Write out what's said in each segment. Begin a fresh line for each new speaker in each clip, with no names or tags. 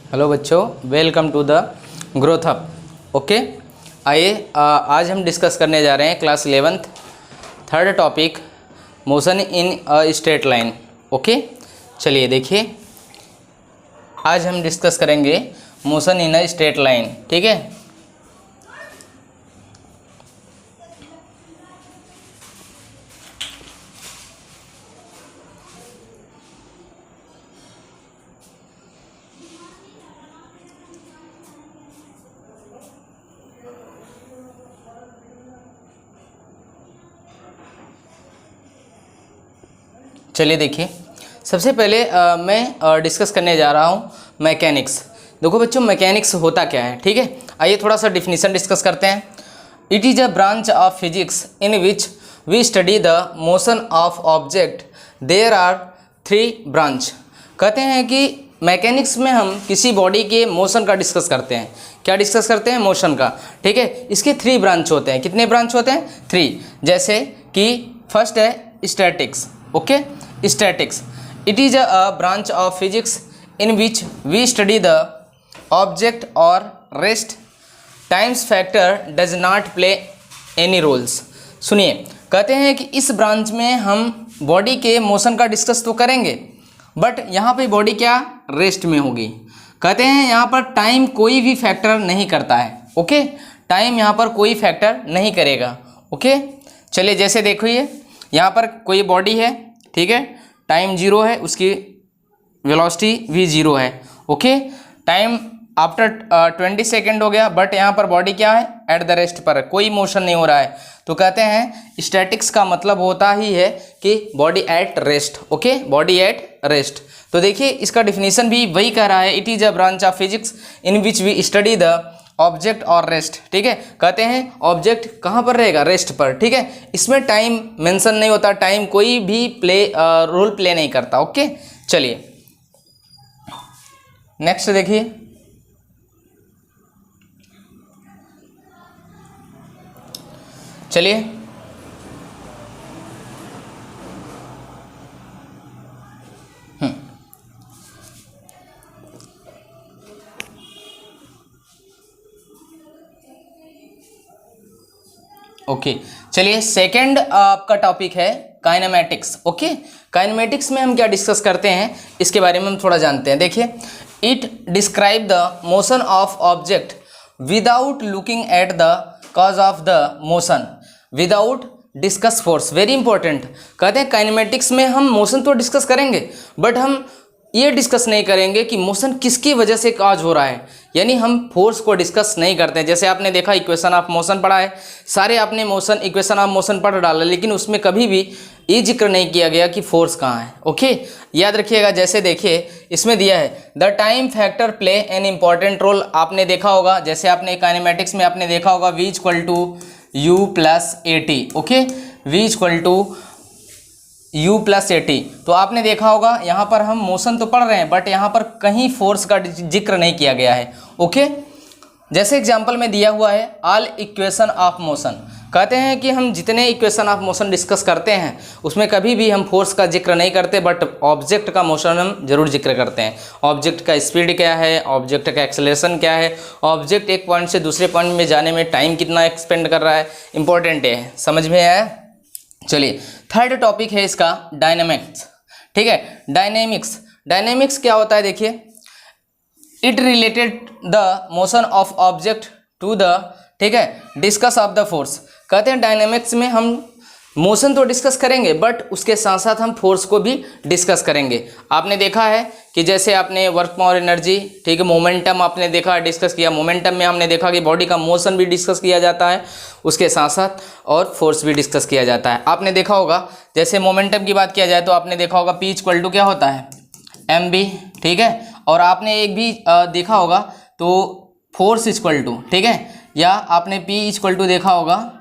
Hello बच्चों, welcome to the growth hub. Okay, आइए आज हम डिस्कस करने जा रहे हैं class 11th third topic motion in a straight line. Okay, चलिए देखिए, आज हम डिस्कस करेंगे motion in a straight line. ठीक है, चलिए देखिए, सबसे पहले मैं डिस्कस करने जा रहा हूँ मैकेनिक्स। देखो बच्चों, मैकेनिक्स होता क्या है। ठीक है, आइए थोड़ा सा डिफिनीशन डिस्कस करते हैं। It is a branch of physics in which we study the motion of object. There are 3 branch. कहते हैं कि मैकेनिक्स में हम किसी बॉडी के मोशन का डिस्कस करते हैं। क्या डिस्कस करते हैं? मोशन का। ठीक है, इसके 3 ब्रांच होते हैं। कितने ब्रांच होते हैं? 3। जैसे कि फर्स्ट है statics. Okay, statics it is a branch of physics in which we study the object और rest times factor does not play any roles. सुनिए, कहते हैं कि इस ब्रांच में हम बॉडी के मोशन का डिस्कस तो करेंगे, बट यहाँ पे बॉडी क्या रेस्ट में होगी। कहते हैं यहाँ पर टाइम कोई भी फैक्टर नहीं करता है। ओके, टाइम यहाँ पर कोई फैक्टर नहीं करेगा। ओके, चलिए जैसे देखिए, यहाँ पर कोई बॉडी है। ठीक है, टाइम 0 है, उसकी वेलोसिटी भी 0 है। ओके, टाइम आफ्टर 20 सेकेंड हो गया, बट यहाँ पर बॉडी क्या है? एट द रेस्ट पर, कोई मोशन नहीं हो रहा है। तो कहते हैं स्टैटिक्स का मतलब होता ही है कि body at rest. Okay, body at rest. तो देखिए, इसका डिफिनीशन भी वही कह रहा है, it is a branch of physics in which we study the object और रेस्ट। ठीक है, कहते हैं ऑब्जेक्ट कहाँ पर रहेगा? रेस्ट पर। ठीक है, इसमें टाइम मेंशन नहीं होता, टाइम कोई भी रोल प्ले नहीं करता। ओके, चलिए नेक्स्ट देखिए, चलिए ओके, चलिए सेकंड आपका टॉपिक है काइनेमैटिक्स। ओके, काइनेमैटिक्स में हम क्या डिस्कस करते हैं, इसके बारे में हम थोड़ा जानते हैं। देखिए, it describe the motion of object without looking at the cause of the motion without discuss force. Very important. कहते हैं काइनेमैटिक्स में हम मोशन तो डिस्कस करेंगे, बट हम ये डिस्कस नहीं करेंगे कि मोशन किसकी वजह से काज हो रहा है, यानी हम फोर्स को डिस्कस नहीं करते हैं। जैसे आपने देखा इक्वेशन ऑफ मोशन पढ़ा है, सारे आपने मोशन इक्वेशन ऑफ मोशन पढ़ डाला, लेकिन उसमें कभी भी ये जिक्र नहीं किया गया कि फोर्स कहाँ है। ओके, याद रखिएगा। जैसे देखिए, इसमें दिया है the time factor play an important role. आपने देखा होगा, जैसे आपने काइनेमैटिक्स में आपने देखा होगा v equal to u plus a t. Okay, v equal to u plus a t. तो आपने देखा होगा, यहाँ पर हम मोशन तो पढ़ रहे हैं, बट यहाँ पर कहीं फोर्स का जिक्र नहीं किया गया है। ओके, जैसे एग्जांपल में दिया हुआ है ऑल इक्वेशन ऑफ मोशन। कहते हैं कि हम जितने इक्वेशन ऑफ मोशन डिस्कस करते हैं उसमें कभी भी हम फोर्स का जिक्र नहीं करते, बट ऑब्जेक्ट का मोशन हम जरूर जिक्र करते हैं। ऑब्जेक्ट का स्पीड क्या है, ऑब्जेक्ट का एक्सेलरेशन क्या है, ऑब्जेक्ट एक पॉइंट से दूसरे पॉइंट में जाने में टाइम कितना एक्सपेंड कर रहा है, इंपॉर्टेंट है। समझ में आया? चलिए, थर्ड टॉपिक है इसका डायनामिक्स। ठीक है, डायनेमिक्स। डायनेमिक्स क्या होता है? देखिए, it related the motion of object to the, ठीक है, डिस्कस ऑफ द फोर्स। कहते हैं डायनेमिक्स में हम मोशन तो डिस्कस करेंगे, बट उसके साथ साथ हम फोर्स को भी डिस्कस करेंगे। आपने देखा है कि जैसे आपने वर्क पावर एनर्जी, ठीक है, मोमेंटम आपने देखा, डिस्कस किया। मोमेंटम में हमने देखा कि बॉडी का मोशन भी डिस्कस किया जाता है, उसके साथ साथ और फोर्स भी डिस्कस किया जाता है। आपने देखा होगा, जैसे मोमेंटम की बात किया जाए तो आपने देखा होगा P इक्वल टू क्या होता है? mb। ठीक है, और आपने एक भी देखा होगा तो फोर्स इक्वल टू, ठीक है, या आपने P इक्वल टू देखा होगा,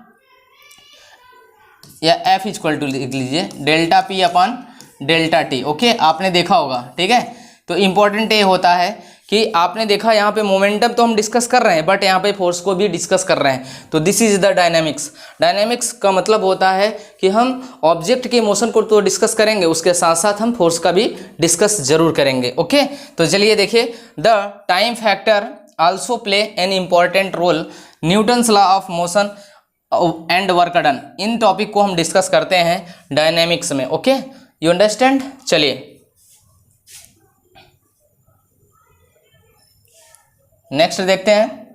या F इक्वल टू लिख लीजिए delta P upon delta T। Okay, आपने देखा होगा। ठीक है, तो इम्पोर्टेंट ये होता है कि आपने देखा यहाँ पे मोमेंटम तो हम डिस्कस कर रहे हैं बट यहाँ पे फोर्स को भी डिस्कस कर रहे हैं। तो this is the dynamics. Dynamics का मतलब होता है कि हम ऑब्जेक्ट के मोशन को तो डिस्कस करेंगे, उसके साथ साथ हम फोर्स का भी डिस्कस जरूर करेंगे। ओके, तो चलिए देखिए, the time factor also play an important role, Newton's law of motion and work done. इन टॉपिक को हम डिस्कस करते हैं डायनेमिक्स में। Okay, you understand. चलिए नेक्स्ट देखते हैं।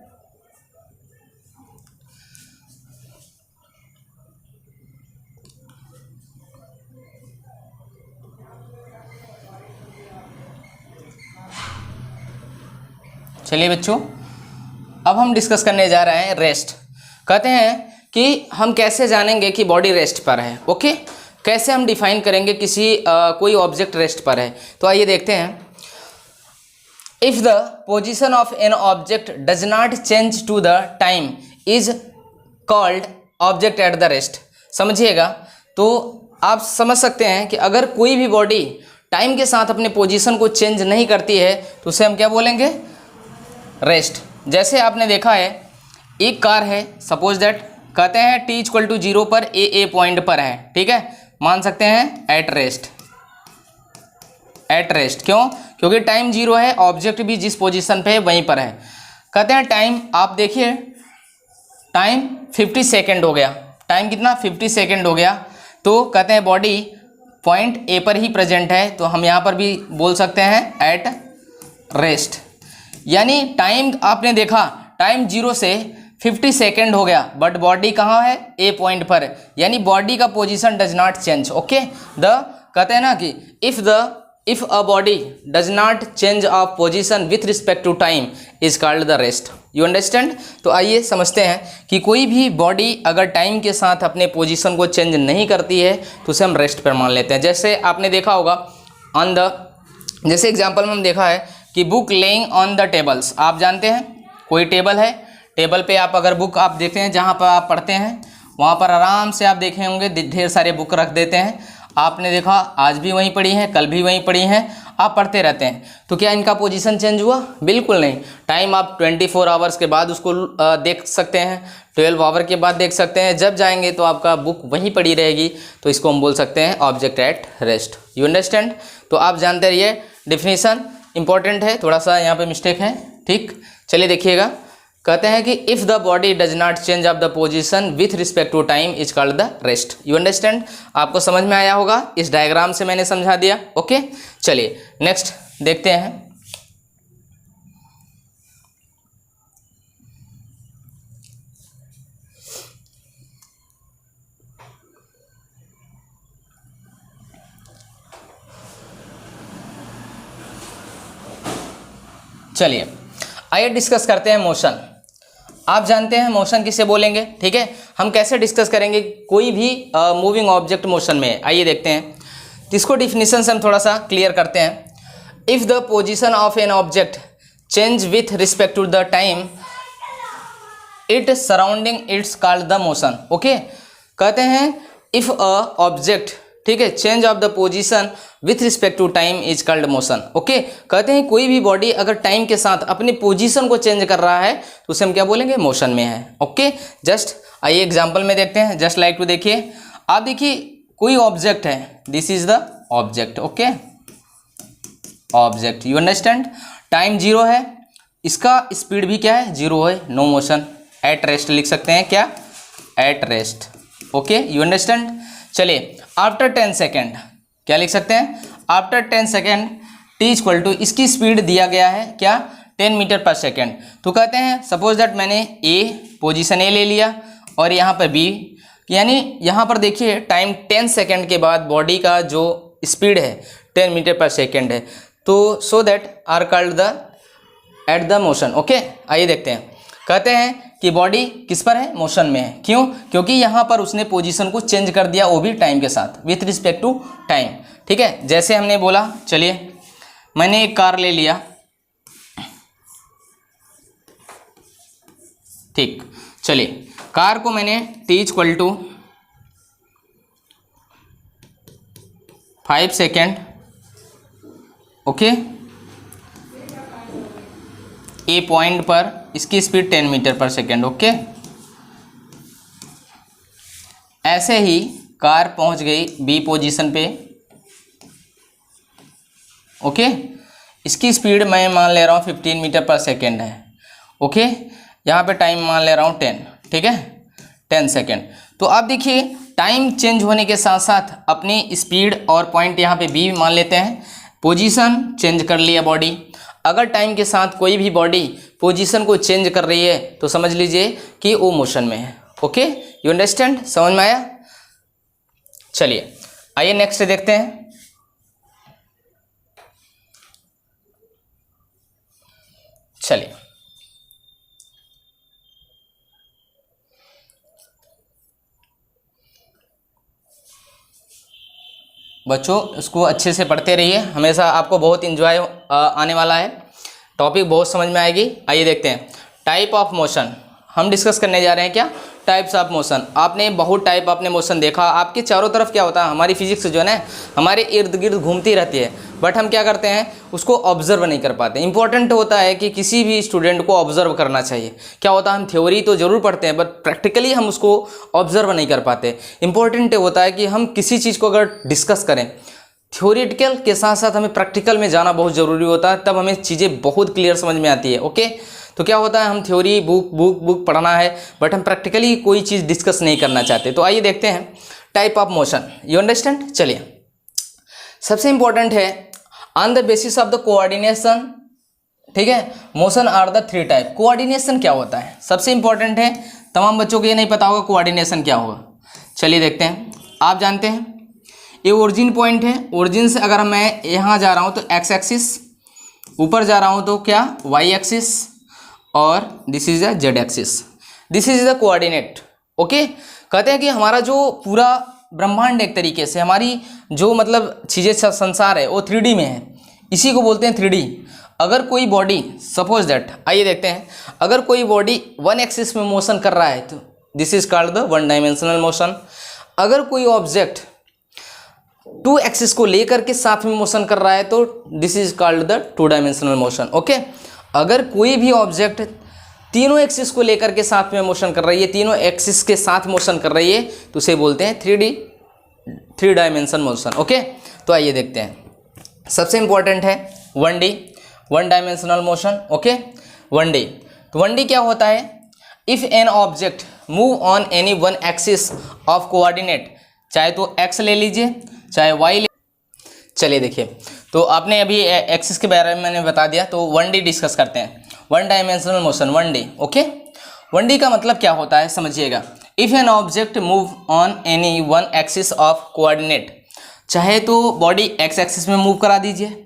चलिए बच्चों, अब हम डिस्कस करने जा रहे हैं रेस्ट। कहते हैं कि हम कैसे जानेंगे कि बॉडी रेस्ट पर है। ओके, कैसे हम डिफाइन करेंगे किसी कोई ऑब्जेक्ट रेस्ट पर है। तो आइए देखते हैं। If the position of an object does not change to the time is called object at the rest. समझिएगा, तो आप समझ सकते हैं कि अगर कोई भी बॉडी टाइम के साथ अपने पोजीशन को चेंज नहीं करती है तो उसे हम क्या बोलेंगे, रेस्ट। जैसे आपने देखा है, एक कार है, सपोज दैट कहते हैं t इक्वल टू 0 पर ए पॉइंट पर है, ठीक है, मान सकते हैं एट रेस्ट। एट रेस्ट क्यों? क्योंकि टाइम 0 है, ऑब्जेक्ट भी जिस पोजीशन पे है वहीं पर है। कहते हैं टाइम, आप देखिए टाइम 50 सेकेंड हो गया। टाइम कितना? 50 सेकेंड हो गया। तो कहते हैं बॉडी पॉइंट ए पर ही प्रेजेंट है, तो हम यहाँ पर भी बोल सकते हैं एट रेस्ट। यानी टाइम आपने देखा, टाइम 0 से 50 सेकेंड हो गया बट बॉडी कहाँ है? ए पॉइंट पर, यानी बॉडी का position does not change. Okay, the कहते हैं ना कि if a body does not change of position with respect to time is called the rest. You understand. तो आइए समझते हैं कि कोई भी बॉडी अगर टाइम के साथ अपने पोजीशन को चेंज नहीं करती है तो उसे हम रेस्ट पर मान लेते हैं। जैसे आपने देखा होगा ऑन द, जैसे एग्जाम्पल में हम देखा है कि book laying on the tables. आप जानते हैं कोई टेबल है, टेबल पे आप अगर बुक आप देखते हैं जहाँ पर आप पढ़ते हैं वहाँ पर आराम से आप देखे होंगे ढेर सारे बुक रख देते हैं। आपने देखा आज भी वहीं पढ़ी हैं, कल भी वहीं पढ़ी हैं, आप पढ़ते रहते हैं। तो क्या इनका पोजीशन चेंज हुआ? बिल्कुल नहीं। टाइम आप 24 आवर्स के बाद उसको देख सकते हैं, 12 आवर के बाद देख सकते हैं, जब जाएंगे तो आपका बुक वहीं पड़ी रहेगी। तो इसको हम बोल सकते हैं object at rest. You understand. तो आप जानते रहिए, डेफिनेशन इंपॉर्टेंट है, थोड़ा सा यहाँ पे मिस्टेक है, ठीक। चलिए देखिएगा, कहते हैं कि if the body does not change of the position with respect to time is called the rest. You understand. आपको समझ में आया होगा, इस डायग्राम से मैंने समझा दिया। ओके, चलिए नेक्स्ट देखते हैं। चलिए आइए डिस्कस करते हैं मोशन। आप जानते हैं मोशन किसे बोलेंगे, ठीक है। हम कैसे डिस्कस करेंगे कोई भी मूविंग ऑब्जेक्ट मोशन में, आइए देखते हैं। इसको डिफिनीशन से हम थोड़ा सा क्लियर करते हैं। If the position of an object change with respect to the time it surrounding it's called the motion. Okay, कहते हैं इफ़ अ ऑब्जेक्ट, ठीक है, change of the position with respect to time is called motion. Okay, कहते हैं कोई भी body अगर time के साथ अपनी पोजीशन को चेंज कर रहा है तो उसे हम क्या बोलेंगे? मोशन में है। ओके, जस्ट आइए एग्जांपल में देखते हैं। जस्ट लाइक टू देखिए, आप देखिए कोई ऑब्जेक्ट है, this is the object. Okay, object, you understand. Time 0 है, इसका स्पीड भी क्या है? 0 है, नो मोशन, एट रेस्ट लिख सकते हैं, क्या? At rest. Okay, you understand. चलिए आफ्टर 10 सेकेंड क्या लिख सकते हैं? After 10 second t equal to, इसकी स्पीड दिया गया है क्या? 10 मीटर पर सेकेंड। तो कहते हैं सपोज दैट मैंने ए पोजीशन ए ले लिया और यहाँ पर बी, यानी यहाँ पर देखिए टाइम 10 सेकेंड के बाद बॉडी का जो स्पीड है 10 मीटर पर सेकेंड है। तो so that are called the at the motion. Okay, आइए देखते हैं। कहते हैं कि बॉडी किस पर है? मोशन में है। क्यों? क्योंकि यहाँ पर उसने पोजीशन को चेंज कर दिया, वो भी टाइम के साथ, विथ रिस्पेक्ट टू टाइम। ठीक है, जैसे हमने बोला, चलिए मैंने एक कार ले लिया, ठीक, चलिए कार को मैंने t equal to 5 second, okay, A point पर इसकी स्पीड 10 मीटर पर सेकेंड। ओके, ऐसे ही कार पहुंच गई बी पोजीशन पे। ओके, इसकी स्पीड मैं मान ले रहा हूँ 15 मीटर पर सेकेंड है। ओके, यहाँ पे टाइम मान ले रहा हूँ 10, ठीक है, 10 सेकेंड। तो आप देखिए टाइम चेंज होने के साथ साथ अपनी स्पीड और पॉइंट यहाँ पे बी मान लेते हैं, पोजीशन चेंज कर लिया बॉडी। अगर टाइम के साथ कोई भी बॉडी पोजीशन को चेंज कर रही है तो समझ लीजिए कि वो मोशन में है। ओके, यू अंडरस्टैंड, समझ में आया? चलिए आइए नेक्स्ट देखते हैं। चलिए बच्चों इसको अच्छे से पढ़ते रहिए, हमेशा आपको बहुत इंजॉय आने वाला है, टॉपिक बहुत समझ में आएगी। आइए देखते हैं टाइप ऑफ मोशन। हम डिस्कस करने जा रहे हैं क्या, टाइप्स ऑफ मोशन। आपने बहुत टाइप आपने मोशन देखा, आपके चारों तरफ क्या होता है, हमारी फिजिक्स जो है ना हमारे इर्द गिर्द घूमती रहती है, बट हम क्या करते हैं उसको ऑब्जर्व नहीं कर पाते। इंपॉर्टेंट होता है कि किसी भी स्टूडेंट को ऑब्जर्व करना चाहिए। क्या होता है हम थ्योरी तो ज़रूर पढ़ते हैं बट प्रैक्टिकली हम उसको ऑब्जर्व नहीं कर पाते। इंपॉर्टेंट होता है कि हम किसी चीज़ को अगर डिस्कस करें थ्योरेटिकल के साथ साथ हमें प्रैक्टिकल में जाना बहुत ज़रूरी होता है, तब हमें चीज़ें बहुत क्लियर समझ में आती है। ओके, तो क्या होता है हम थ्योरी बुक पढ़ना है बट हम प्रैक्टिकली कोई चीज़ डिस्कस नहीं करना चाहते। तो आइए देखते हैं type of motion, you understand. चलिए सबसे इंपॉर्टेंट है on the basis of the coordination, ठीक है, motion are the 3 type. Coordination क्या होता है सबसे इंपॉर्टेंट है, तमाम बच्चों को ये नहीं पता होगा कोऑर्डिनेशन क्या होगा। चलिए देखते हैं, आप जानते हैं ये ओरिजिन पॉइंट है, ओरिजिन से अगर मैं यहाँ जा रहा हूँ तो एक्स एक्सिस, ऊपर जा रहा हूँ तो क्या वाई एक्सिस, और this is the Z axis, this is the coordinate. Okay, कहते हैं कि हमारा जो पूरा ब्रह्मांड एक तरीके से हमारी जो मतलब चीज़ें संसार है वो 3D में है, इसी को बोलते हैं 3D। अगर कोई बॉडी सपोज दैट, आइए देखते हैं, अगर कोई बॉडी 1 एक्सिस में मोशन कर रहा है तो this is called the 1 dimensional motion. अगर कोई ऑब्जेक्ट 2 एक्सिस को लेकर के साथ में मोशन कर रहा है तो this is called the 2 dimensional motion. Okay, अगर कोई भी ऑब्जेक्ट तीनों एक्सिस को लेकर के साथ में मोशन कर रही है, तीनों एक्सिस के साथ मोशन कर रही है तो उसे बोलते हैं 3 डायमेंशन मोशन। ओके, तो आइए देखते हैं, सबसे इंपॉर्टेंट है 1D 1 dimensional motion. Okay, 1D, तो 1D क्या होता है, if N object move on any 1 axis of coordinate, चाहे तो एक्स ले लीजिए चाहे वाई ले। चलिए देखिए, तो आपने अभी एक्सिस के बारे में मैंने बता दिया, तो 1D डिस्कस करते हैं, 1 dimensional motion 1D। Okay, 1D का मतलब क्या होता है समझिएगा, if N object move on any 1 axis of coordinate, चाहे तो बॉडी एक्स एक्सिस में मूव करा दीजिए,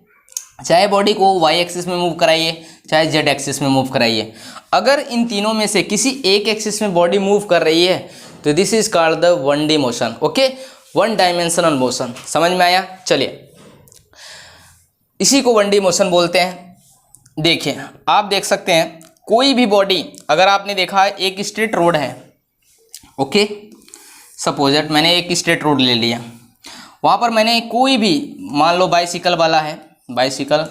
चाहे बॉडी को वाई एक्सिस में मूव कराइए, चाहे जेड एक्सिस में मूव कराइए। अगर इन तीनों में से किसी एक एक्सिस में बॉडी मूव कर रही है तो this is called the 1D motion. Okay, 1 dimensional motion, समझ में आया? चलिए इसी को 1D मोशन बोलते हैं। देखिए आप देख सकते हैं कोई भी बॉडी, अगर आपने देखा है एक स्ट्रेट रोड है, ओके, सपोज दैट मैंने एक स्ट्रेट रोड ले लिया, वहाँ पर मैंने कोई भी मान लो बाइसिकल वाला है, बाइसिकल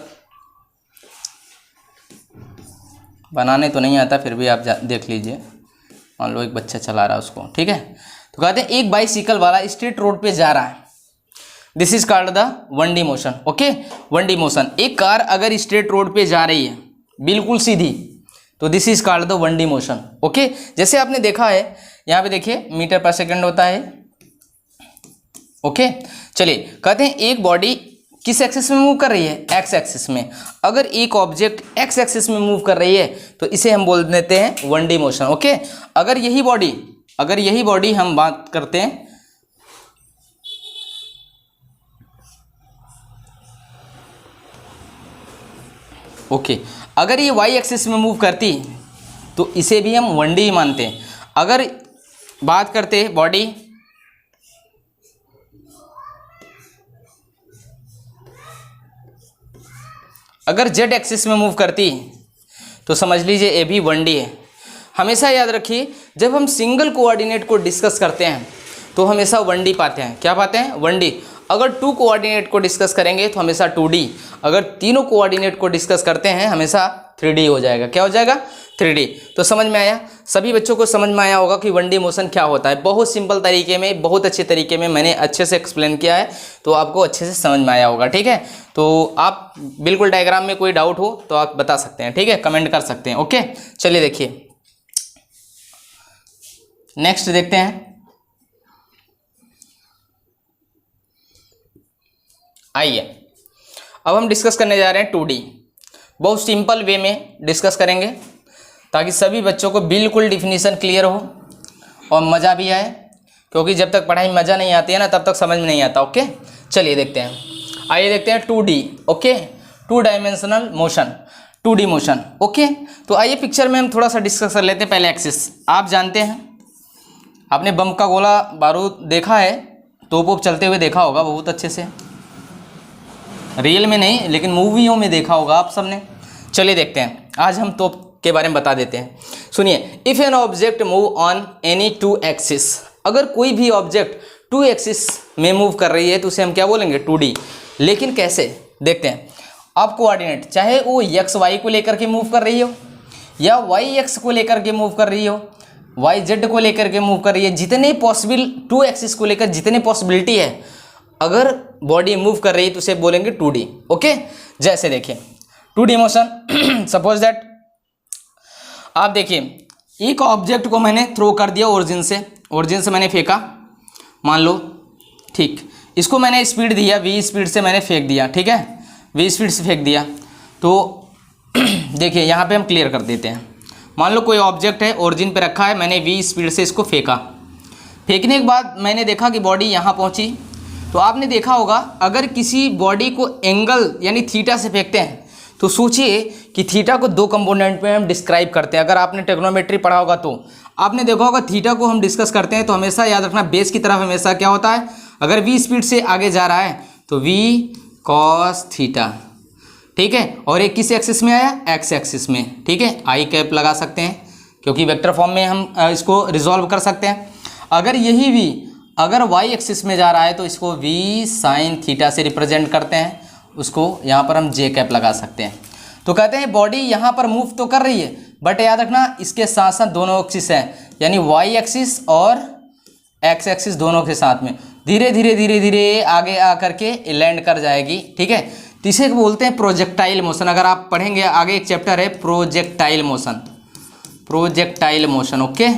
बनाने तो नहीं आता फिर भी आप देख लीजिए, मान लो एक बच्चा चला रहा है उसको, ठीक है, तो कहते हैं एक बाइसिकल वाला स्ट्रेट रोड पे जा रहा है, this is called the 1D motion. Okay, 1D motion. एक कार अगर स्ट्रेट रोड पे जा रही है बिल्कुल सीधी तो this is called the 1D motion. Okay, जैसे आपने देखा है यहाँ पे देखिए मीटर पर सेकंड होता है। ओके, चलिए कहते हैं एक बॉडी किस एक्सिस में मूव कर रही है, एक्स एक्सिस में। अगर एक ऑब्जेक्ट एक्स एक्सिस में मूव कर रही है तो इसे हम बोल देते हैं 1D मोशन। ओके, अगर यही बॉडी हम बात करते हैं ओके, अगर ये वाई एक्सिस में मूव करती तो इसे भी हम 1D ही मानते हैं। अगर बात करते बॉडी अगर जेड एक्सिस में मूव करती तो समझ लीजिए ये भी 1D है। हमेशा याद रखिए जब हम सिंगल कोऑर्डिनेट को डिस्कस करते हैं तो हमेशा 1D पाते हैं। क्या पाते हैं? 1D। अगर 2 कोऑर्डिनेट को डिस्कस करेंगे तो हमेशा 2D, अगर तीनों कोऑर्डिनेट को डिस्कस करते हैं हमेशा 3D हो जाएगा। क्या हो जाएगा? 3D। तो समझ में आया? सभी बच्चों को समझ में आया होगा कि 1D मोशन क्या होता है। बहुत सिंपल तरीके में, बहुत अच्छे तरीके में मैंने अच्छे से एक्सप्लेन किया है, तो आपको अच्छे से समझ में आया होगा। ठीक है, तो आप बिल्कुल डायग्राम में कोई डाउट हो तो आप बता सकते हैं, ठीक है, कमेंट कर सकते हैं। ओके, चलिए देखिए नेक्स्ट देखते हैं। आइए अब हम डिस्कस करने जा रहे हैं 2D। बहुत सिंपल वे में डिस्कस करेंगे ताकि सभी बच्चों को बिल्कुल डिफिनीशन क्लियर हो और मज़ा भी आए, क्योंकि जब तक पढ़ाई में मज़ा नहीं आती है ना तब तक समझ में नहीं आता। ओके, चलिए देखते हैं। आइए देखते हैं 2D। Okay, 2 dimensional motion, 2D motion. Okay, तो आइए पिक्चर में हम थोड़ा सा डिस्कस कर लेते हैं। पहले एक्सिस, आप जानते हैं, आपने बम का गोला बारूद देखा है, तोप वोप चलते हुए देखा होगा बहुत अच्छे से, रियल में नहीं लेकिन मूवियों में देखा होगा आप सबने। चलिए देखते हैं, आज हम तोप के बारे में बता देते हैं। सुनिए, if N object move on any 2 axis, अगर कोई भी ऑब्जेक्ट 2 एक्सिस में मूव कर रही है तो उसे हम क्या बोलेंगे? 2D। लेकिन कैसे, देखते हैं। आप कोऑर्डिनेट, चाहे वो एक्स वाई को लेकर के मूव कर रही हो या वाई एक्स को लेकर के मूव कर रही हो, वाई जेड को लेकर के मूव कर रही है, जितने पॉसिबल 2 एक्सिस को लेकर जितने पॉसिबिलिटी है, अगर बॉडी मूव कर रही है तो उसे बोलेंगे 2D। ओके, जैसे देखिए 2D मोशन, सपोज दैट आप देखिए एक ऑब्जेक्ट को मैंने थ्रो कर दिया ओरिजिन से मैंने फेंका, मान लो, ठीक, इसको मैंने स्पीड दिया v स्पीड से मैंने फेंक दिया, ठीक है, v स्पीड से फेंक दिया। तो देखिए यहाँ पे हम क्लियर कर देते हैं। मान लो कोई ऑब्जेक्ट है, ओरिजिन पे रखा है, मैंने v स्पीड से इसको फेंका, फेंकने के बाद मैंने देखा कि बॉडी यहाँ पहुँची। तो आपने देखा होगा अगर किसी बॉडी को एंगल यानी थीटा से फेंकते हैं तो सोचिए कि थीटा को 2 कंपोनेंट में हम डिस्क्राइब करते हैं। अगर आपने ट्रिग्नोमेट्री पढ़ा होगा तो आपने देखा होगा थीटा को हम डिस्कस करते हैं तो हमेशा याद रखना बेस की तरफ हमेशा क्या होता है, अगर v स्पीड से आगे जा रहा है तो v cos थीटा, ठीक है, और एक किस एक्सिस में आया? x एक्सिस में, ठीक है, आई कैप लगा सकते हैं क्योंकि वेक्टर फॉर्म में हम इसको रिजॉल्व कर सकते हैं। अगर यही v अगर y एक्सिस में जा रहा है तो इसको v sin थीटा से रिप्रेजेंट करते हैं, उसको यहाँ पर हम j कैप लगा सकते हैं। तो कहते हैं बॉडी यहाँ पर मूव तो कर रही है, बट याद रखना इसके साथ साथ दोनों एक्सिस हैं, यानी y एक्सिस और x एक्सिस दोनों के साथ में धीरे धीरे धीरे धीरे आगे आ करके लैंड कर जाएगी, ठीक है। तो इसे बोलते हैं प्रोजेक्टाइल मोशन। अगर आप पढ़ेंगे आगे एक चैप्टर है projectile motion, projectile motion, okay,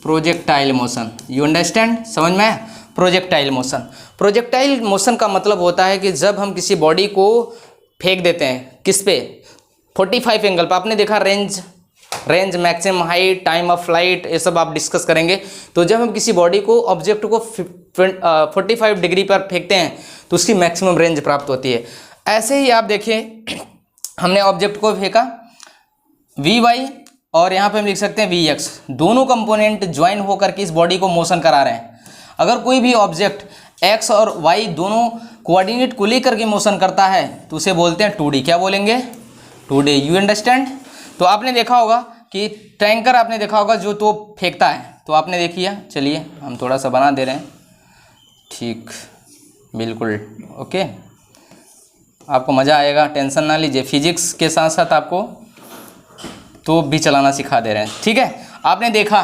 projectile motion, you understand, समझ में आया? प्रोजेक्टाइल मोशन, प्रोजेक्टाइल मोशन का मतलब होता है कि जब हम किसी बॉडी को फेंक देते हैं, किस पे? 45 एंगल पर। आपने देखा range, maximum height, time of flight, ये सब आप डिस्कस करेंगे। तो जब हम किसी बॉडी को, ऑब्जेक्ट को 45 डिग्री पर फेंकते हैं तो उसकी मैक्सिमम रेंज प्राप्त होती है। ऐसे ही आप देखिए हमने ऑब्जेक्ट को फेंका Vy और यहाँ पे हम लिख सकते हैं Vx, दोनों कंपोनेंट ज्वाइन होकर के इस बॉडी को मोशन करा रहे हैं। अगर कोई भी ऑब्जेक्ट x और y दोनों कोऑर्डिनेट को लेकर के मोशन करता है तो उसे बोलते हैं 2D। क्या बोलेंगे? 2D, you understand. तो आपने देखा होगा कि टैंकर आपने देखा होगा जो तो फेंकता है, तो आपने देखी है। चलिए हम थोड़ा सा बना दे रहे हैं, ठीक, बिल्कुल ओके, आपको मज़ा आएगा, टेंशन ना लीजिए। फिजिक्स के साथ साथ आपको तो भी चलाना सिखा दे रहे हैं, ठीक है। आपने देखा,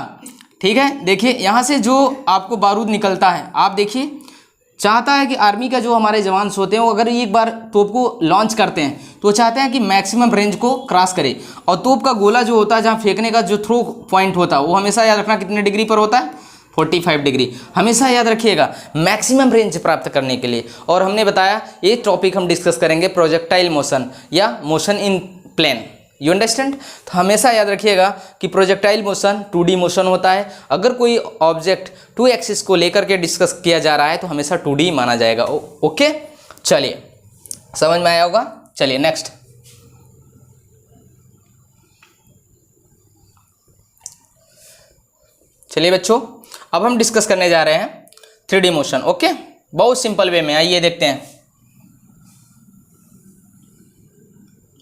ठीक है, देखिए यहाँ से जो आपको बारूद निकलता है, आप देखिए चाहता है कि आर्मी का जो हमारे जवान होते हैं वो अगर एक बार तोप को लॉन्च करते हैं तो चाहते हैं कि मैक्सिमम रेंज को क्रॉस करे। और तोप का गोला जो होता है, जहाँ फेंकने का जो थ्रो पॉइंट होता है, वो हमेशा याद रखना कितने डिग्री पर होता है? 45 डिग्री। हमेशा याद रखिएगा मैक्सिमम रेंज प्राप्त करने के लिए। और हमने बताया ये टॉपिक हम डिस्कस करेंगे प्रोजेक्टाइल मोशन या motion in plane, you understand. तो हमेशा याद रखिएगा कि प्रोजेक्टाइल मोशन 2D मोशन होता है। अगर कोई ऑब्जेक्ट 2 एक्सिस को लेकर के डिस्कस किया जा रहा है तो हमेशा 2D माना जाएगा। ओके, चलिए समझ में आया होगा। चलिए नेक्स्ट, चलिए बच्चों अब हम डिस्कस करने जा रहे हैं 3D मोशन। ओके, बहुत सिंपल वे में, आइए देखते हैं,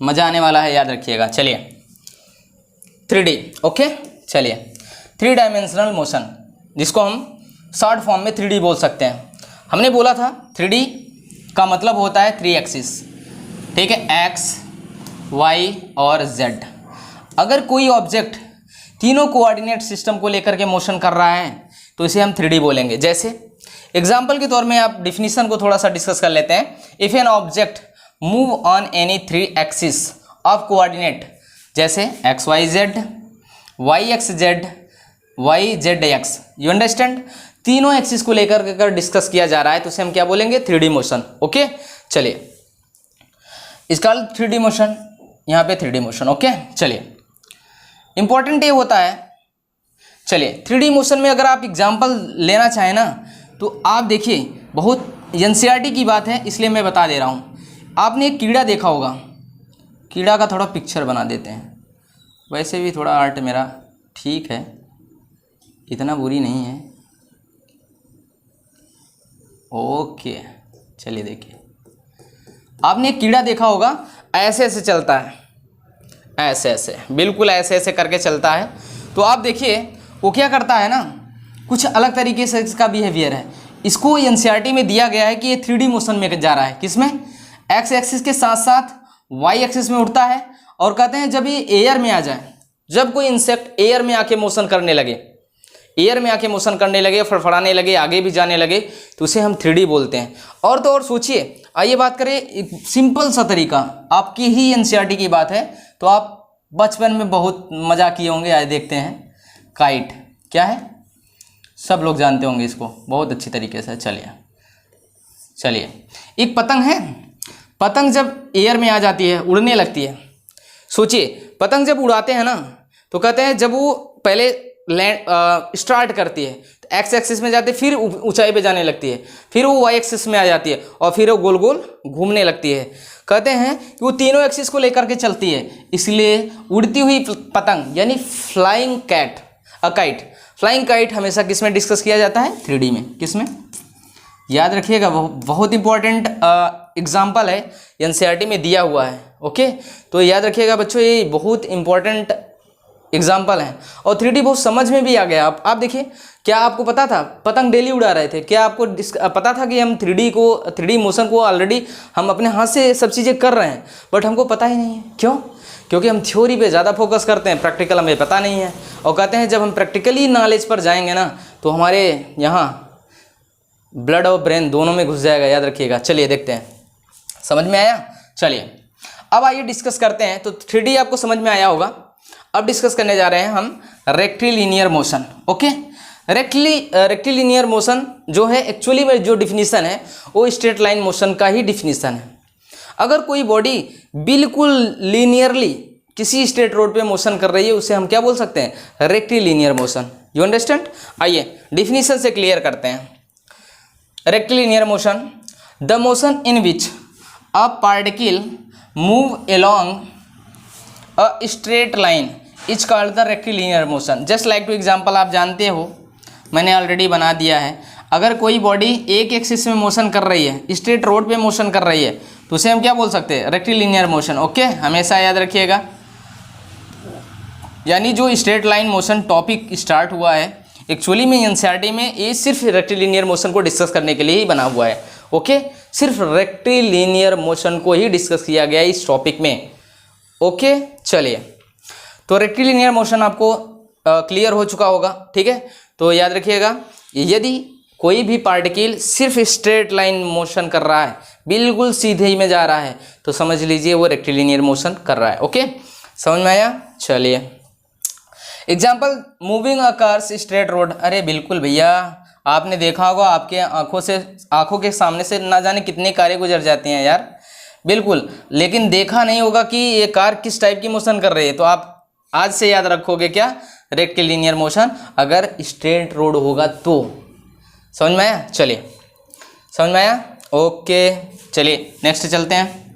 मज़ा आने वाला है, याद रखिएगा। चलिए 3D, ओके, चलिए 3 डायमेंशनल मोशन, जिसको हम शॉर्ट फॉर्म में 3D बोल सकते हैं। हमने बोला था 3D का मतलब होता है 3 एक्सिस, ठीक है, एक्स, वाई और जेड। अगर कोई ऑब्जेक्ट तीनों कोऑर्डिनेट सिस्टम को लेकर के मोशन कर रहा है तो इसे हम 3D बोलेंगे। जैसे एग्जाम्पल के तौर में आप डिफिनीशन को थोड़ा सा डिस्कस कर लेते हैं। If an object move on any 3 axis of coordinate, जैसे X Y Z, Y X Z, Y Z X, you understand, तीनों एक्सिस को लेकर के अगर डिस्कस किया जा रहा है तो उसे हम क्या बोलेंगे, 3D मोशन। ओके, चलिए इसका 3D मोशन, यहाँ पे 3D मोशन। ओके, चलिए इंपॉर्टेंट ये होता है, चलिए 3D मोशन में अगर आप एग्जाम्पल लेना चाहें ना तो आप देखिए, बहुत एनसीईआरटी की बात है इसलिए मैं बता दे रहा हूँ। आपने एक कीड़ा देखा होगा, कीड़ा का थोड़ा पिक्चर बना देते हैं। वैसे भी थोड़ा आर्ट मेरा ठीक है, इतना बुरी नहीं है। ओके, चलिए देखिए, आपने एक कीड़ा देखा होगा, ऐसे ऐसे चलता है, ऐसे ऐसे, बिल्कुल ऐसे ऐसे करके चलता है। तो आप देखिए वो क्या करता है ना, कुछ अलग तरीके से इसका बिहेवियर है। इसको एनसीईआरटी में दिया गया है कि ये 3D मोशन में जा रहा है। किसमें, एक्स एक्सिस के साथ साथ वाई एक्सिस में उड़ता है। और कहते हैं जब ये एयर में आ जाए, जब कोई इंसेक्ट एयर में आके मोशन करने लगे, एयर में आके मोशन करने लगे, फड़फड़ाने लगे, आगे भी जाने लगे, तो उसे हम 3D बोलते हैं। और तो और सोचिए, आइए बात करें एक सिंपल सा तरीका, आपकी ही एनसीईआरटी की बात है तो आप बचपन में बहुत मजा किए होंगे। आइए देखते हैं, काइट क्या है, सब लोग जानते होंगे इसको बहुत अच्छी तरीके से। चलिए एक पतंग है, पतंग जब एयर में आ जाती है, उड़ने लगती है। सोचिए पतंग जब उड़ाते हैं ना तो कहते हैं जब वो पहले लैंड स्टार्ट करती है तो एक्स एक्सिस में जाती है, फिर ऊंचाई पे जाने लगती है, फिर वो वाई एक्सिस में आ जाती है और फिर वो गोल गोल घूमने लगती है। कहते हैं कि वो तीनों एक्सिस को लेकर के चलती है, इसलिए उड़ती हुई पतंग यानी flying cat, kite, flying kite हमेशा किस में डिस्कस किया जाता है, 3D में। किस में, याद रखिएगा, बहुत इंपॉर्टेंट एग्जाम्पल है, एनसीईआरटी में दिया हुआ है। ओके, तो याद रखिएगा बच्चों, ये बहुत इंपॉर्टेंट एग्जाम्पल है और 3D बहुत समझ में भी आ गया। आप देखिए, क्या आपको पता था पतंग डेली उड़ा रहे थे? क्या आपको पता था कि हम 3D मोशन को ऑलरेडी हम अपने हाथ से सब चीज़ें कर रहे हैं, बट हमको पता ही नहीं है। क्यों? क्योंकि हम थ्योरी पे ज़्यादा फोकस करते हैं, प्रैक्टिकल हमें पता नहीं है। और कहते हैं जब हम प्रैक्टिकली नॉलेज पर जाएंगे ना तो हमारे यहाँ ब्लड और ब्रेन दोनों में घुस जाएगा, याद रखिएगा। चलिए देखते हैं, समझ में आया? चलिए अब आइए डिस्कस करते हैं। तो 3D आपको समझ में आया होगा। अब डिस्कस करने जा रहे हैं हम rectilinear motion. Okay, rectilinear motion जो है एक्चुअली में जो डिफिनीशन है वो स्ट्रेट लाइन मोशन का ही डिफिनीशन है। अगर कोई बॉडी बिल्कुल लीनियरली किसी स्ट्रेट रोड पे मोशन कर रही है उसे हम क्या बोल सकते हैं, रेक्टिलिनियर मोशन। You understand? आइए डिफिनीशन से क्लियर करते हैं। Rectilinear motion, the motion in which a particle move along a straight line is called the rectilinear motion. Just like to example, आप जानते हो, मैंने ऑलरेडी बना दिया है। अगर कोई बॉडी एक एक्सिस में मोशन कर रही है, स्ट्रेट रोड पे मोशन कर रही है, तो उसे हम क्या बोल सकते हैं, रेक्टिलिनियर मोशन। ओके, हमेशा याद रखिएगा। यानी जो straight line motion topic start हुआ है एक्चुअली में एनसीईआरटी में, ये सिर्फ रेक्टिलिनियर मोशन को डिस्कस करने के लिए ही बना हुआ है। ओके, सिर्फ रेक्टिलिनियर मोशन को ही डिस्कस किया गया है इस टॉपिक में। ओके, चलिए तो रेक्टिलिनियर मोशन आपको क्लियर हो चुका होगा, ठीक है। तो याद रखिएगा, यदि कोई भी पार्टिकल सिर्फ स्ट्रेट लाइन मोशन कर रहा है, बिल्कुल सीधे ही में जा रहा है, तो समझ लीजिए वो रेक्टिलिनियर मोशन कर रहा है। ओके, समझ में आया? चलिए एग्जाम्पल, मूविंग अ कार्स स्ट्रेट रोड। अरे बिल्कुल भैया, आपने देखा होगा आपके आंखों के सामने से ना जाने कितनी कारें गुजर जाती हैं यार, बिल्कुल, लेकिन देखा नहीं होगा कि ये कार किस टाइप की मोशन कर रही है। तो आप आज से याद रखोगे क्या, रेक्टिलिनियर मोशन अगर स्ट्रेट रोड होगा तो। समझ में आया? चलिए समझ में आया? ओके, चलिए नेक्स्ट चलते हैं।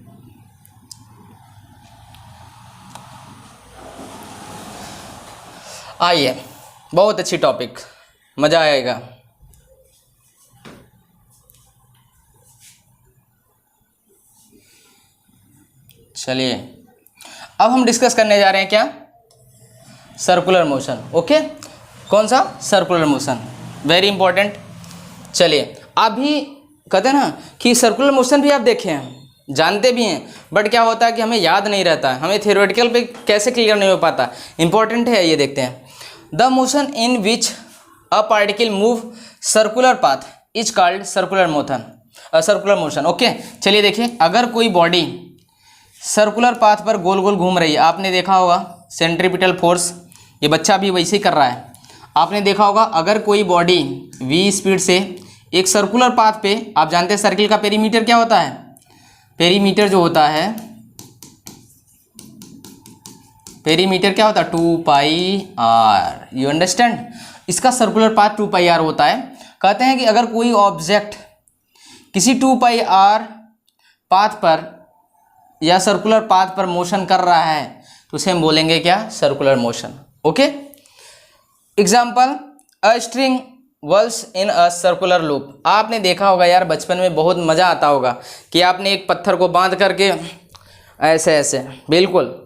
आइए, बहुत अच्छी टॉपिक, मज़ा आएगा। चलिए अब हम डिस्कस करने जा रहे हैं क्या, सर्कुलर मोशन। ओके, कौन सा, सर्कुलर मोशन, वेरी इंपॉर्टेंट। चलिए अभी कहते हैं ना कि सर्कुलर मोशन भी आप देखे हैं, जानते भी हैं, बट क्या होता है कि हमें याद नहीं रहता, हमें थियोरेटिकल पे कैसे क्लियर नहीं हो पाता। इंपॉर्टेंट है, ये देखते हैं। The motion in which a particle move circular path is called circular motion. Okay, चलिए देखिए, अगर कोई बॉडी सर्कुलर पाथ पर गोल गोल घूम रही है, आपने देखा होगा सेंट्रीपिटल फोर्स, ये बच्चा भी वैसे ही कर रहा है। आपने देखा होगा अगर कोई बॉडी v स्पीड से एक सर्कुलर पाथ पे, आप जानते हैं सर्किल का पेरीमीटर क्या होता है, पेरीमीटर जो होता है, पेरीमीटर क्या होता है 2πr, यू अंडरस्टैंड। इसका सर्कुलर पाथ 2πr होता है। कहते हैं कि अगर कोई ऑब्जेक्ट किसी 2πr पाथ पर या सर्कुलर पाथ पर मोशन कर रहा है तो उसे हम बोलेंगे क्या, circular motion. Okay, example, a string whorls in a circular loop. आपने देखा होगा यार, बचपन में बहुत मज़ा आता होगा कि आपने एक पत्थर को बांध करके ऐसे ऐसे, बिल्कुल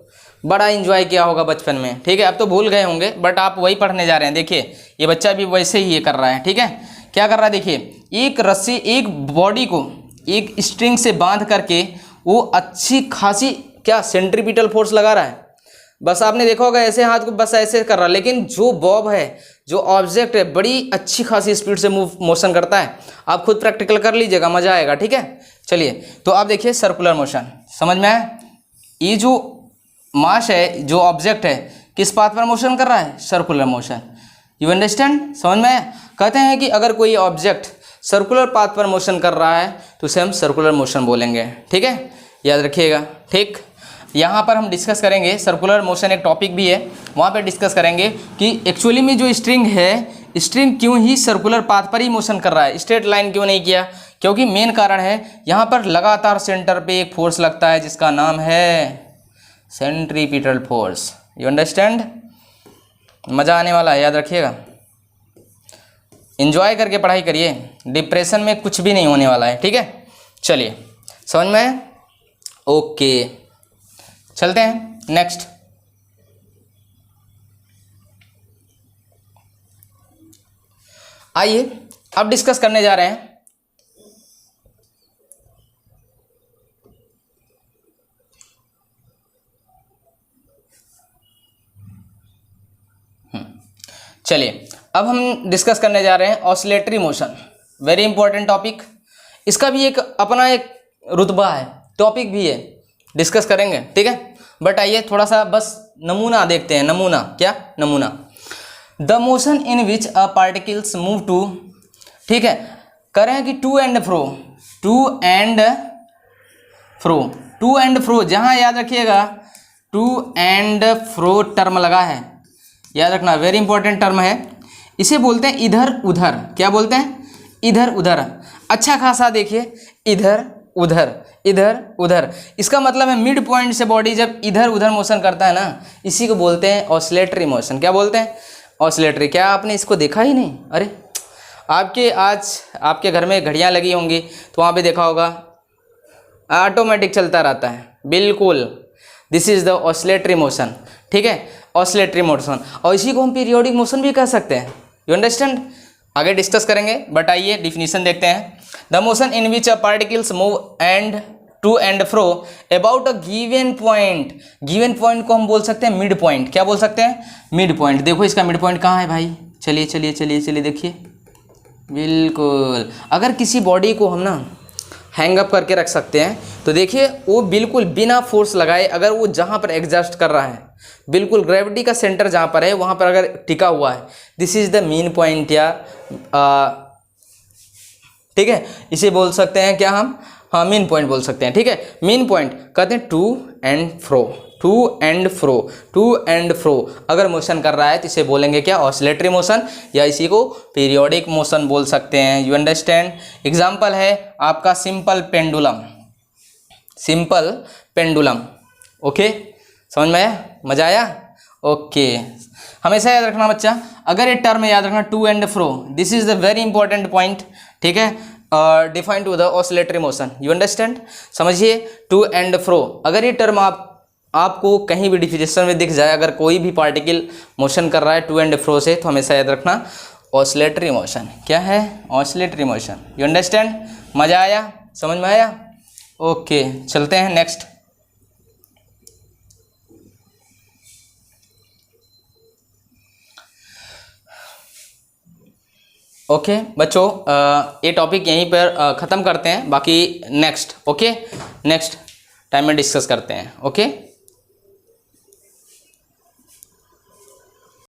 बड़ा इंजॉय किया होगा बचपन में, ठीक है। अब तो भूल गए होंगे, बट आप वही पढ़ने जा रहे हैं। देखिए ये बच्चा भी वैसे ही ये कर रहा है, ठीक है। क्या कर रहा है, देखिए, एक रस्सी, एक बॉडी को एक स्ट्रिंग से बांध करके वो अच्छी खासी क्या सेंट्रीपिटल फोर्स लगा रहा है। बस आपने देखा होगा ऐसे हाथ को बस ऐसे कर रहा है, लेकिन जो बॉब है, जो ऑब्जेक्ट है, बड़ी अच्छी खासी स्पीड से मोशन करता है। आप खुद प्रैक्टिकल कर लीजिएगा, मज़ा आएगा, ठीक है। चलिए, तो आप देखिए सर्कुलर मोशन, समझ में आया। ये जो मास है, जो ऑब्जेक्ट है, किस पाथ पर मोशन कर रहा है, सर्कुलर मोशन, यू अंडरस्टैंड, समझ में आया। कहते हैं कि अगर कोई ऑब्जेक्ट सर्कुलर पाथ पर मोशन कर रहा है तो उसे हम सर्कुलर मोशन बोलेंगे, ठीक है, याद रखिएगा। ठीक, यहाँ पर हम डिस्कस करेंगे, सर्कुलर मोशन एक टॉपिक भी है, वहाँ पे डिस्कस करेंगे कि एक्चुअली में जो स्ट्रिंग है, स्ट्रिंग क्यों ही सर्कुलर पाथ पर ही मोशन कर रहा है, स्ट्रेट लाइन क्यों नहीं किया। क्योंकि मेन कारण है यहाँ पर लगातार सेंटर पे एक फोर्स लगता है जिसका नाम है सेंट्रीपिटल फोर्स, यू अंडरस्टैंड। मज़ा आने वाला है, याद रखिएगा, एंजॉय करके पढ़ाई करिए, डिप्रेशन में कुछ भी नहीं होने वाला है, ठीक है। चलिए, समझ में, ओके, चलते हैं नेक्स्ट। आइए अब डिस्कस करने जा रहे हैं चलिए अब हम डिस्कस करने जा रहे हैं oscillatory motion, very important topic. इसका भी एक अपना एक रुतबा है, टॉपिक भी है, डिस्कस करेंगे, ठीक है। बट आइए थोड़ा सा बस नमूना देखते हैं। नमूना क्या, नमूना, the motion in which a particles move to, ठीक है, करें कि to and fro, to and fro, to and fro, जहाँ याद रखिएगा टू एंड फ्रो टर्म लगा है, याद रखना, वेरी इंपॉर्टेंट टर्म है। इसे बोलते हैं इधर उधर, क्या बोलते हैं, इधर उधर। अच्छा खासा देखिए, इधर उधर, इधर उधर, इसका मतलब है मिड पॉइंट से बॉडी जब इधर उधर मोशन करता है ना, इसी को बोलते हैं ऑसिलेटरी मोशन। क्या बोलते हैं, ऑसिलेटरी। क्या आपने इसको देखा ही नहीं, अरे आज आपके घर में घड़ियाँ लगी होंगी तो वहाँ पे देखा होगा ऑटोमेटिक चलता रहता है, बिल्कुल, this is the oscillatory motion, ठीक है, ऑसिलेटरी मोशन। और इसी को हम पीरियोडिक मोशन भी कह सकते हैं, यू अंडरस्टैंड। आगे डिस्कस करेंगे, बट आइए डिफिनीशन देखते हैं। The motion in which a particles move and to and fro about a given point, given point को हम बोल सकते हैं मिड पॉइंट। क्या बोल सकते हैं, मिड पॉइंट। देखो इसका मिड पॉइंट कहाँ है भाई, चलिए चलिए चलिए चलिए देखिए, बिल्कुल, अगर किसी बॉडी को हम ना हैंग अप करके रख सकते हैं तो देखिए वो बिल्कुल बिना फोर्स लगाए, अगर वो जहाँ पर एग्जस्ट कर रहा है, बिल्कुल ग्रेविटी का सेंटर जहाँ पर है वहाँ पर अगर टिका हुआ है, this is the main point, या ठीक है, इसे बोल सकते हैं क्या हम, हाँ मेन पॉइंट बोल सकते हैं, ठीक है। मेन पॉइंट कहते हैं to and fro, to and fro, to and fro अगर मोशन कर रहा है तो इसे बोलेंगे क्या, ऑसिलेटरी मोशन, या इसी को पीरियोडिक मोशन बोल सकते हैं, यू अंडरस्टैंड। एग्जाम्पल है आपका simple pendulum, simple pendulum, okay, समझ में आया, मजा आया, ओके। हमेशा याद रखना बच्चा, अगर ये टर्म याद रखना to and fro, this is the very important point, ठीक है, define to the oscillatory motion, you understand. समझिए टू एंड फ्रो, अगर ये टर्म आपको कहीं भी डिफिनेशन में दिख जाए, अगर कोई भी पार्टिकल मोशन कर रहा है टू एंड फ्रो से, तो हमेशा याद रखना ऑसिलेटरी मोशन। क्या है? Oscillatory motion. You understand? मज़ा आया? समझ में आया? ओके, चलते हैं नेक्स्ट। ओके बच्चों, ये टॉपिक यहीं पर ख़त्म करते हैं, बाकी नेक्स्ट, ओके नेक्स्ट टाइम में डिस्कस करते हैं। ओके।